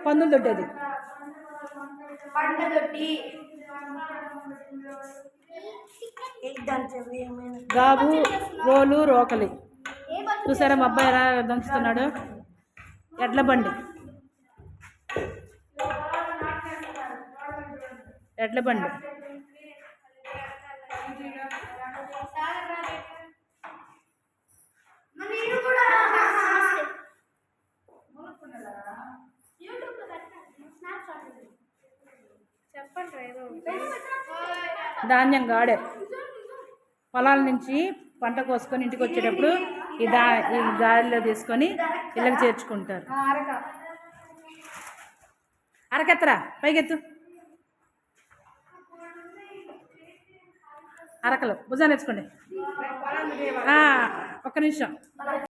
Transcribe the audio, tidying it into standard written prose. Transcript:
పందులు దొడ్డది గాబు రోలు రోకలి. చూసారా మా అబ్బాయి ఎలా దంచుతున్నాడు. ఎడ్ల బండి ధాన్యం గాడే. పొలాల నుంచి పంట కోసుకొని ఇంటికి వచ్చేటప్పుడు ఈ గాడిలో తీసుకొని ఇళ్ళకి చేర్చుకుంటారు. అరకెత్తరా, పైకెత్తు. అరకలు భుజాన్ని ఎత్తుకోండి. ఒక్క నిమిషం.